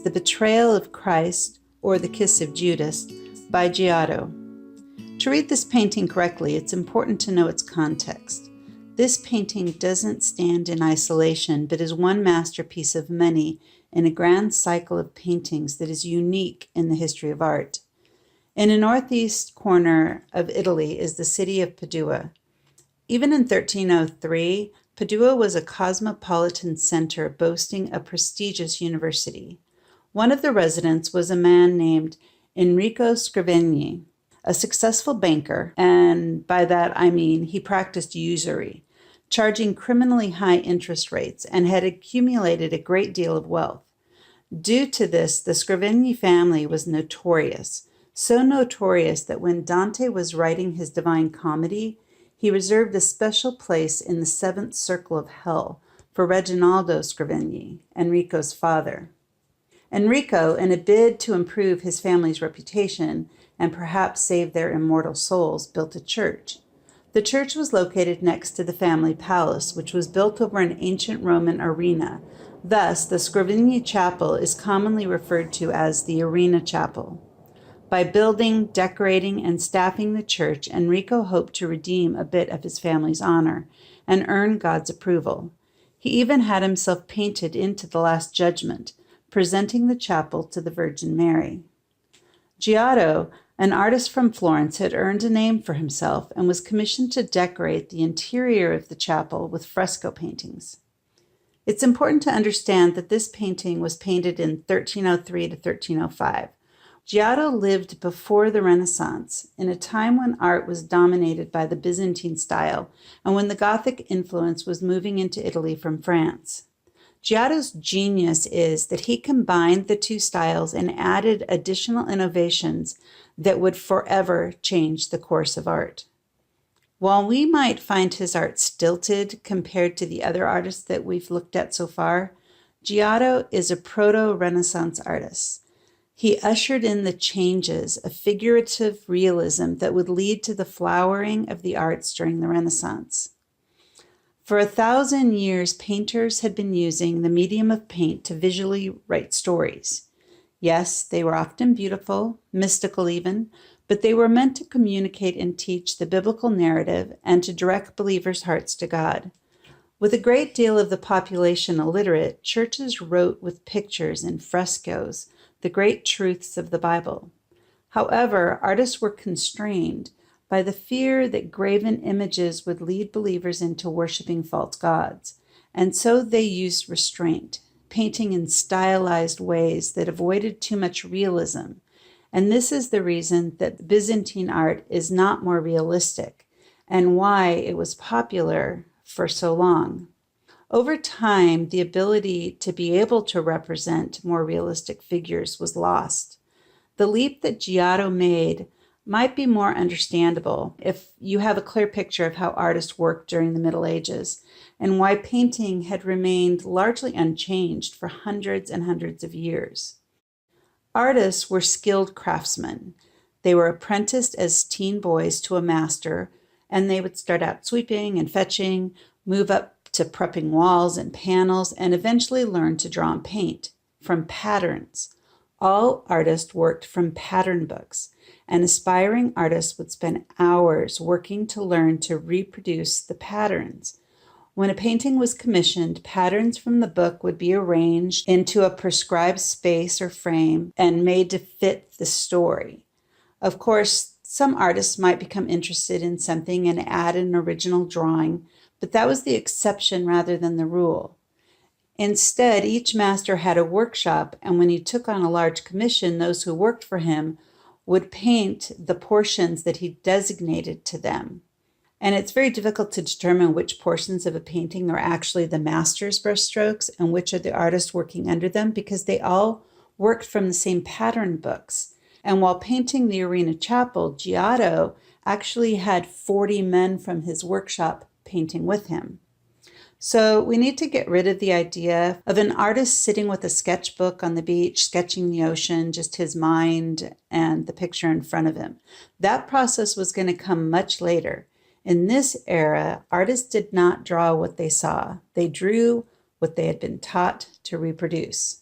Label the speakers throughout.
Speaker 1: The Betrayal of Christ, or The Kiss of Judas, by Giotto. To read this painting correctly, it's important to know its context. This painting doesn't stand in isolation, but is one masterpiece of many in a grand cycle of paintings that is unique in the history of art. In a northeast corner of Italy is the city of Padua. Even in 1303, Padua was a cosmopolitan center boasting a prestigious university. One of the residents was a man named Enrico Scrivigni, a successful banker, and by that I mean he practiced usury, charging criminally high interest rates, and had accumulated a great deal of wealth. Due to this, the Scrivigni family was notorious, so notorious that when Dante was writing his Divine Comedy, he reserved a special place in the seventh circle of hell for Reginaldo Scrivigni, Enrico's father. Enrico, in a bid to improve his family's reputation and perhaps save their immortal souls, built a church. The church was located next to the family palace, which was built over an ancient Roman arena. Thus, the Scrivigni Chapel is commonly referred to as the Arena Chapel. By building, decorating, and staffing the church, Enrico hoped to redeem a bit of his family's honor and earn God's approval. He even had himself painted into the Last Judgment, presenting the chapel to the Virgin Mary. Giotto, an artist from Florence, had earned a name for himself and was commissioned to decorate the interior of the chapel with fresco paintings. It's important to understand that this painting was painted in 1303 to 1305. Giotto lived before the Renaissance, in a time when art was dominated by the Byzantine style and when the Gothic influence was moving into Italy from France. Giotto's genius is that he combined the two styles and added additional innovations that would forever change the course of art. While we might find his art stilted compared to the other artists that we've looked at so far, Giotto is a proto-Renaissance artist. He ushered in the changes of figurative realism that would lead to the flowering of the arts during the Renaissance. For 1,000 years, painters had been using the medium of paint to visually write stories. Yes, they were often beautiful, mystical even, but they were meant to communicate and teach the biblical narrative and to direct believers' hearts to God. With a great deal of the population illiterate, churches wrote with pictures and frescoes the great truths of the Bible. However, artists were constrained by the fear that graven images would lead believers into worshiping false gods, and so they used restraint, painting in stylized ways that avoided too much realism. And this is the reason that Byzantine art is not more realistic, and why it was popular for so long. Over time, the ability to be able to represent more realistic figures was lost. The leap that Giotto made might be more understandable if you have a clear picture of how artists worked during the Middle Ages and why painting had remained largely unchanged for hundreds and hundreds of years. Artists were skilled craftsmen. They were apprenticed as teen boys to a master, and they would start out sweeping and fetching, move up to prepping walls and panels, and eventually learn to draw and paint from patterns. All artists worked from pattern books, and aspiring artists would spend hours working to learn to reproduce the patterns. When a painting was commissioned, patterns from the book would be arranged into a prescribed space or frame and made to fit the story. Of course, some artists might become interested in something and add an original drawing, but that was the exception rather than the rule. Instead, each master had a workshop, and when he took on a large commission, those who worked for him would paint the portions that he designated to them. And it's very difficult to determine which portions of a painting are actually the master's brushstrokes and which are the artists working under them, because they all worked from the same pattern books. And while painting the Arena Chapel, Giotto actually had 40 men from his workshop painting with him. So we need to get rid of the idea of an artist sitting with a sketchbook on the beach, sketching the ocean, just his mind and the picture in front of him. That process was going to come much later. In this era, artists did not draw what they saw. They drew what they had been taught to reproduce.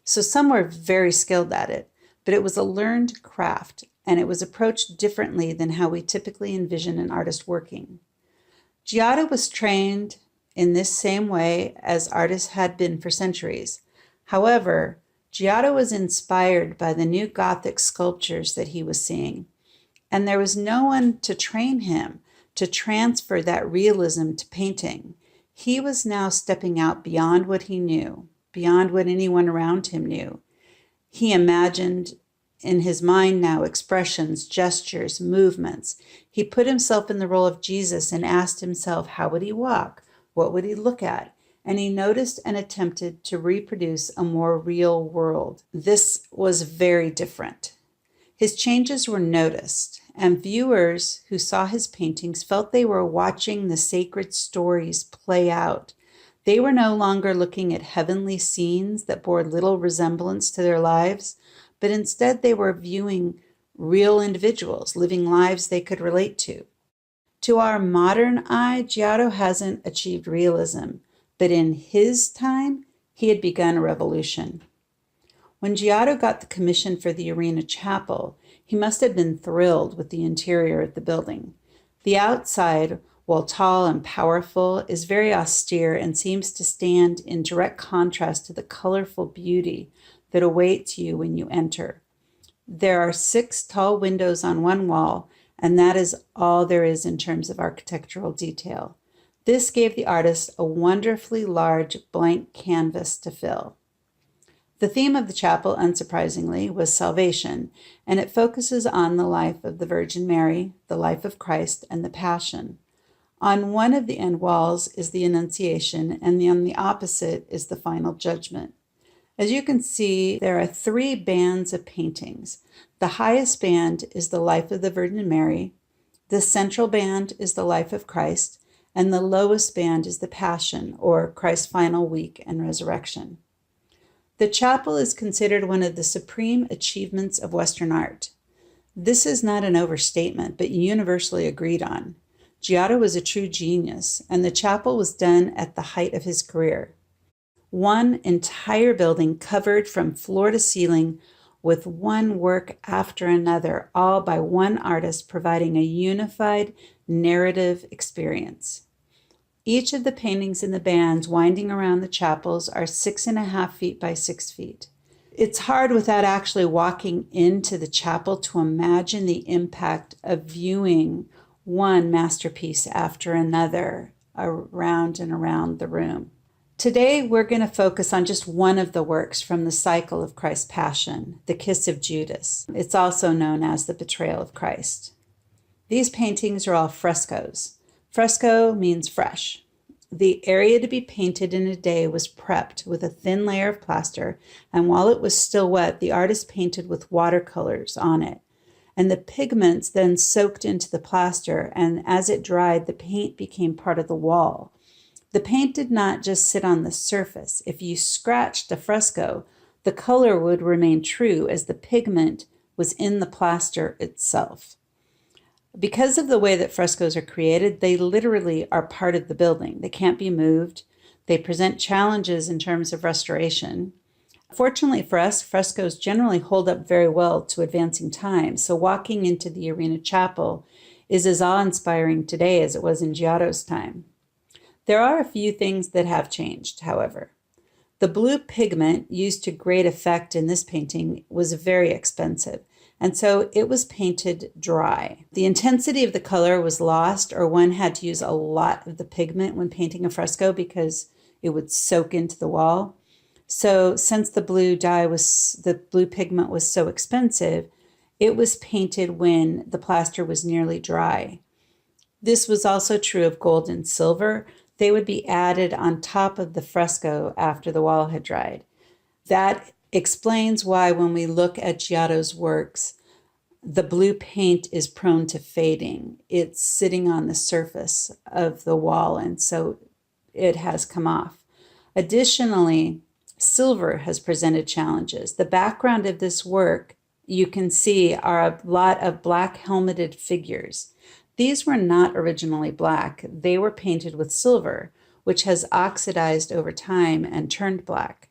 Speaker 1: So some were very skilled at it, but it was a learned craft, and it was approached differently than how we typically envision an artist working. Giotto was trained in this same way as artists had been for centuries. However, Giotto was inspired by the new Gothic sculptures that he was seeing, and there was no one to train him to transfer that realism to painting. He was now stepping out beyond what he knew, beyond what anyone around him knew. He imagined in his mind now expressions, gestures, movements. He put himself in the role of Jesus and asked himself, how would he walk? What would he look at? And he noticed and attempted to reproduce a more real world. This was very different. His changes were noticed, and viewers who saw his paintings felt they were watching the sacred stories play out. They were no longer looking at heavenly scenes that bore little resemblance to their lives, but instead they were viewing real individuals living lives they could relate to. To our modern eye, Giotto hasn't achieved realism, but in his time, he had begun a revolution. When Giotto got the commission for the Arena Chapel, he must have been thrilled with the interior of the building. The outside, while tall and powerful, is very austere and seems to stand in direct contrast to the colorful beauty that awaits you when you enter. There are 6 tall windows on one wall, and that is all there is in terms of architectural detail. This gave the artist a wonderfully large blank canvas to fill. The theme of the chapel, unsurprisingly, was salvation, and it focuses on the life of the Virgin Mary, the life of Christ, and the Passion. On one of the end walls is the Annunciation, and on the opposite is the Final Judgment. As you can see, there are 3 bands of paintings. The highest band is the life of the Virgin Mary, the central band is the life of Christ, and the lowest band is the Passion, or Christ's final week and resurrection. The chapel is considered one of the supreme achievements of Western art. This is not an overstatement, but universally agreed on. Giotto was a true genius, and the chapel was done at the height of his career. One entire building covered from floor to ceiling with one work after another, all by one artist, providing a unified narrative experience. Each of the paintings in the bands winding around the chapels are 6.5 feet by 6 feet. It's hard without actually walking into the chapel to imagine the impact of viewing one masterpiece after another around and around the room. Today, we're going to focus on just one of the works from the cycle of Christ's Passion, The Kiss of Judas. It's also known as The Betrayal of Christ. These paintings are all frescoes. Fresco means fresh. The area to be painted in a day was prepped with a thin layer of plaster, and while it was still wet, the artist painted with watercolors on it. And the pigments then soaked into the plaster, and as it dried, the paint became part of the wall. The paint did not just sit on the surface. If you scratched a fresco, the color would remain true as the pigment was in the plaster itself. Because of the way that frescoes are created, they literally are part of the building. They can't be moved. They present challenges in terms of restoration. Fortunately for us, frescoes generally hold up very well to advancing time, so walking into the Arena Chapel is as awe-inspiring today as it was in Giotto's time. There are a few things that have changed, however. The blue pigment used to great effect in this painting was very expensive, and so it was painted dry. The intensity of the color was lost, or one had to use a lot of the pigment when painting a fresco because it would soak into the wall. So since the blue pigment was so expensive, it was painted when the plaster was nearly dry. This was also true of gold and silver. They would be added on top of the fresco after the wall had dried. That explains why when we look at Giotto's works, the blue paint is prone to fading. It's sitting on the surface of the wall, and so it has come off. Additionally, silver has presented challenges. The background of this work, you can see, are a lot of black helmeted figures. These were not originally black. They were painted with silver, which has oxidized over time and turned black.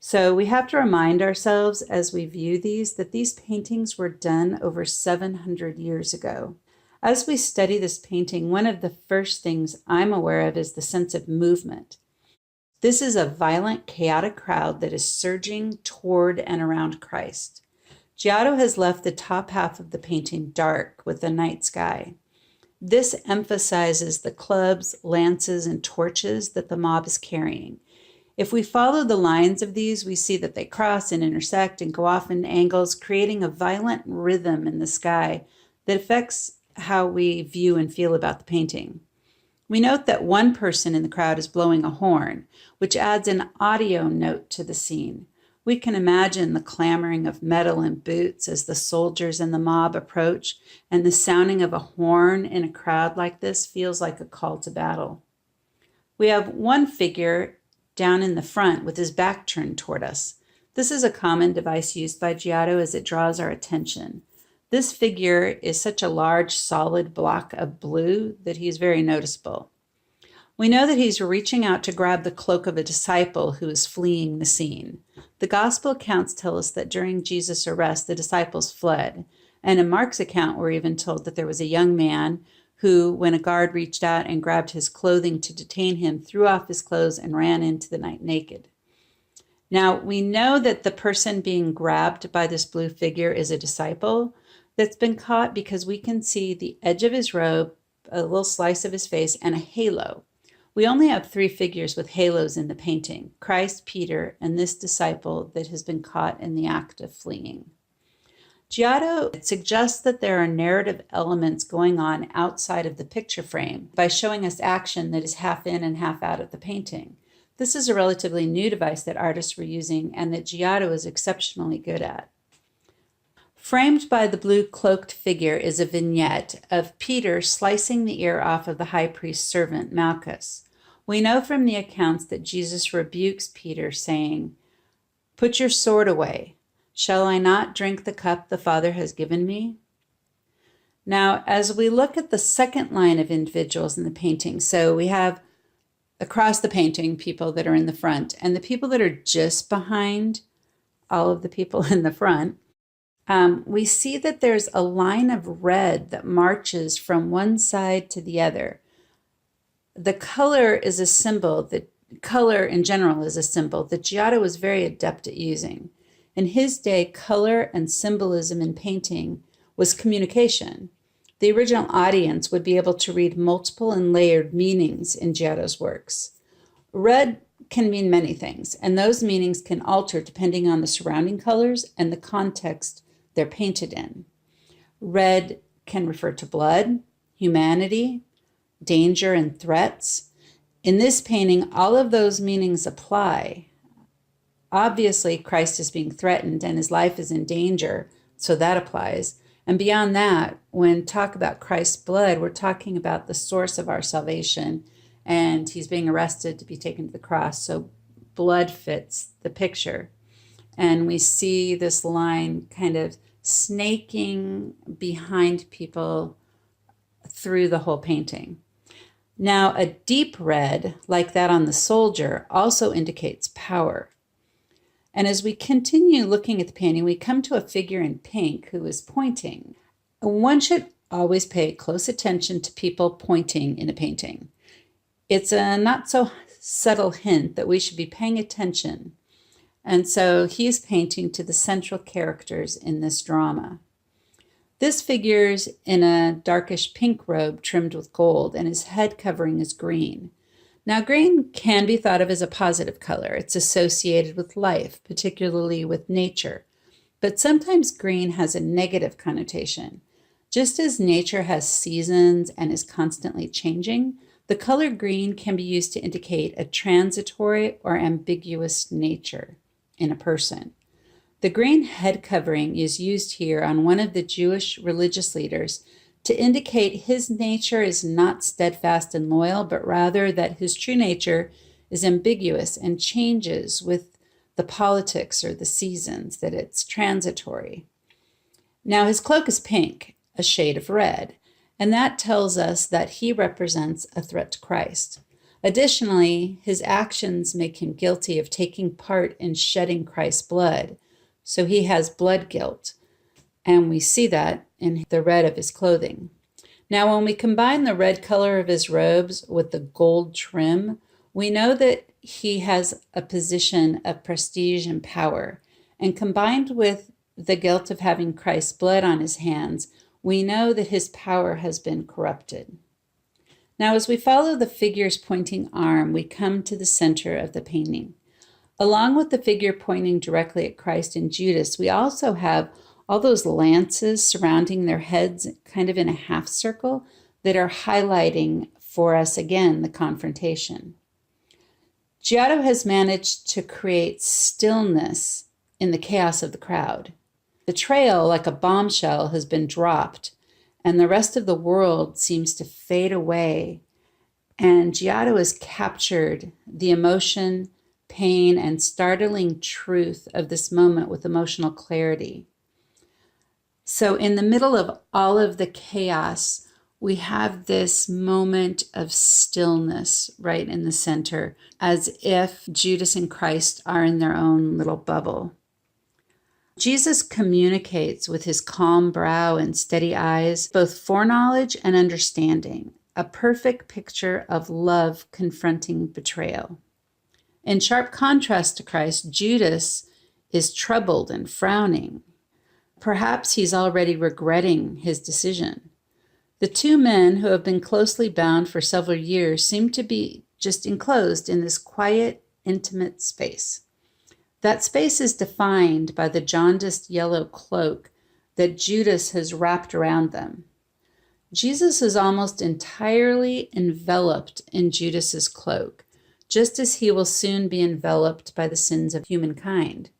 Speaker 1: So we have to remind ourselves as we view these that these paintings were done over 700 years ago. As we study this painting, one of the first things I'm aware of is the sense of movement. This is a violent, chaotic crowd that is surging toward and around Christ. Giotto has left the top half of the painting dark with the night sky. This emphasizes the clubs, lances, and torches that the mob is carrying. If we follow the lines of these, we see that they cross and intersect and go off in angles, creating a violent rhythm in the sky that affects how we view and feel about the painting. We note that one person in the crowd is blowing a horn, which adds an audio note to the scene. We can imagine the clamoring of metal and boots as the soldiers and the mob approach, and the sounding of a horn in a crowd like this feels like a call to battle. We have one figure down in the front with his back turned toward us. This is a common device used by Giotto as it draws our attention. This figure is such a large, solid block of blue that he is very noticeable. We know that he's reaching out to grab the cloak of a disciple who is fleeing the scene. The gospel accounts tell us that during Jesus' arrest, the disciples fled. And in Mark's account, we're even told that there was a young man who, when a guard reached out and grabbed his clothing to detain him, threw off his clothes and ran into the night naked. Now, we know that the person being grabbed by this blue figure is a disciple that's been caught because we can see the edge of his robe, a little slice of his face, and a halo. We only have 3 figures with halos in the painting: Christ, Peter, and this disciple that has been caught in the act of fleeing. Giotto suggests that there are narrative elements going on outside of the picture frame by showing us action that is half in and half out of the painting. This is a relatively new device that artists were using and that Giotto is exceptionally good at. Framed by the blue cloaked figure is a vignette of Peter slicing the ear off of the high priest's servant, Malchus. We know from the accounts that Jesus rebukes Peter, saying, "Put your sword away. Shall I not drink the cup the Father has given me?" Now, as we look at the second line of individuals in the painting, so we have across the painting people that are in the front, and the people that are just behind all of the people in the front, we see that there's a line of red that marches from one side to the other. The color is a symbol, that color in general is a symbol that Giotto was very adept at using. In his day, color and symbolism in painting was communication. The original audience would be able to read multiple and layered meanings in Giotto's works. Red can mean many things, and those meanings can alter depending on the surrounding colors and the context they're painted in. Red can refer to blood, humanity, danger, and threats. In this painting, all of those meanings apply. Obviously, Christ is being threatened and his life is in danger, so that applies. And beyond that, when talk about Christ's blood, we're talking about the source of our salvation, and he's being arrested to be taken to the cross, so blood fits the picture. And we see this line kind of snaking behind people through the whole painting. Now, a deep red, like that on the soldier, also indicates power. And as we continue looking at the painting, we come to a figure in pink who is pointing. One should always pay close attention to people pointing in a painting. It's a not so subtle hint that we should be paying attention. And so he's painting to the central characters in this drama. This figure's in a darkish pink robe trimmed with gold, and his head covering is green. Now, green can be thought of as a positive color. It's associated with life, particularly with nature. But sometimes green has a negative connotation. Just as nature has seasons and is constantly changing, the color green can be used to indicate a transitory or ambiguous nature in a person. The green head covering is used here on one of the Jewish religious leaders to indicate his nature is not steadfast and loyal, but rather that his true nature is ambiguous and changes with the politics or the seasons, that it's transitory. Now, his cloak is pink, a shade of red, and that tells us that he represents a threat to Christ. Additionally, his actions make him guilty of taking part in shedding Christ's blood, so he has blood guilt, and we see that in the red of his clothing. Now, when we combine the red color of his robes with the gold trim, we know that he has a position of prestige and power. And combined with the guilt of having Christ's blood on his hands, we know that his power has been corrupted. Now, as we follow the figure's pointing arm, we come to the center of the painting. Along with the figure pointing directly at Christ and Judas, we also have all those lances surrounding their heads, kind of in a half circle, that are highlighting for us again the confrontation. Giotto has managed to create stillness in the chaos of the crowd. The trail, like a bombshell, has been dropped, and the rest of the world seems to fade away. And Giotto has captured the emotion, pain, and startling truth of this moment with emotional clarity. So in the middle of all of the chaos, we have this moment of stillness right in the center, as if Judas and Christ are in their own little bubble. Jesus communicates with his calm brow and steady eyes, both foreknowledge and understanding, a perfect picture of love confronting betrayal. In sharp contrast to Christ, Judas is troubled and frowning. Perhaps he's already regretting his decision. The two men who have been closely bound for several years seem to be just enclosed in this quiet, intimate space. That space is defined by the jaundiced yellow cloak that Judas has wrapped around them. Jesus is almost entirely enveloped in Judas's cloak, just as he will soon be enveloped by the sins of humankind.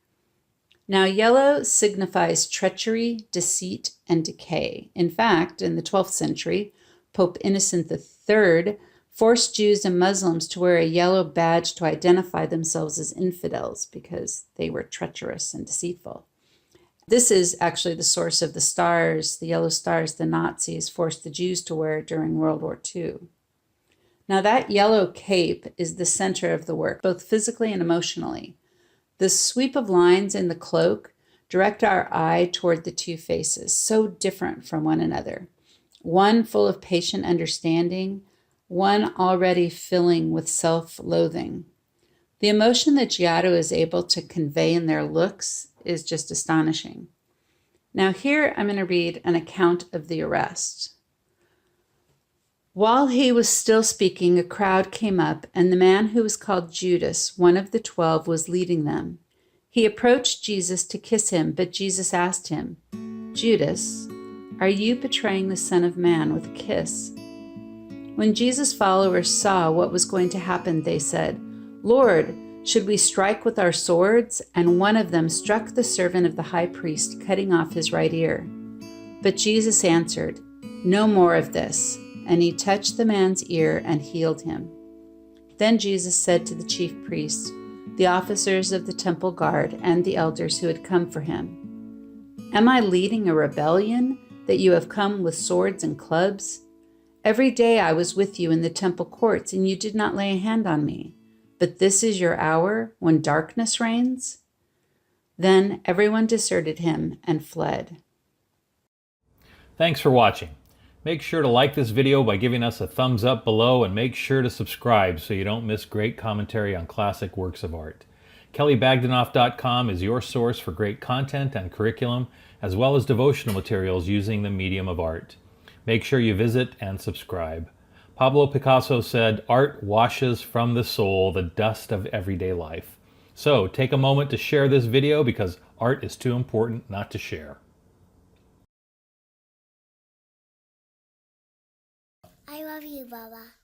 Speaker 1: Now, yellow signifies treachery, deceit, and decay. In fact, in the 12th century, Pope Innocent III forced Jews and Muslims to wear a yellow badge to identify themselves as infidels because they were treacherous and deceitful. This is actually the source of the stars, the yellow stars the Nazis forced the Jews to wear during World War II. Now, that yellow cape is the center of the work, both physically and emotionally. The sweep of lines in the cloak direct our eye toward the two faces, so different from one another. One full of patient understanding, one already filling with self-loathing. The emotion that Giotto is able to convey in their looks is just astonishing. Now here I'm going to read an account of the arrest. While he was still speaking, a crowd came up, and the man who was called Judas, one of the 12, was leading them. He approached Jesus to kiss him, but Jesus asked him, "Judas, are you betraying the Son of Man with a kiss?" When Jesus' followers saw what was going to happen, they said, "Lord, should we strike with our swords?" And one of them struck the servant of the high priest, cutting off his right ear. But Jesus answered, "No more of this." And he touched the man's ear and healed him. Then Jesus said to the chief priests, the officers of the temple guard, and the elders who had come for him, "Am I leading a rebellion that you have come with swords and clubs? Every day I was with you in the temple courts, and you did not lay a hand on me. But this is your hour when darkness reigns?" Then everyone deserted him and fled.
Speaker 2: Thanks for watching. Make sure to like this video by giving us a thumbs up below, and make sure to subscribe so you don't miss great commentary on classic works of art. KellyBagdanoff.com is your source for great content and curriculum, as well as devotional materials using the medium of art. Make sure you visit and subscribe. Pablo Picasso said, "Art washes from the soul the dust of everyday life." So take a moment to share this video because art is too important not to share.
Speaker 3: I love you, Baba.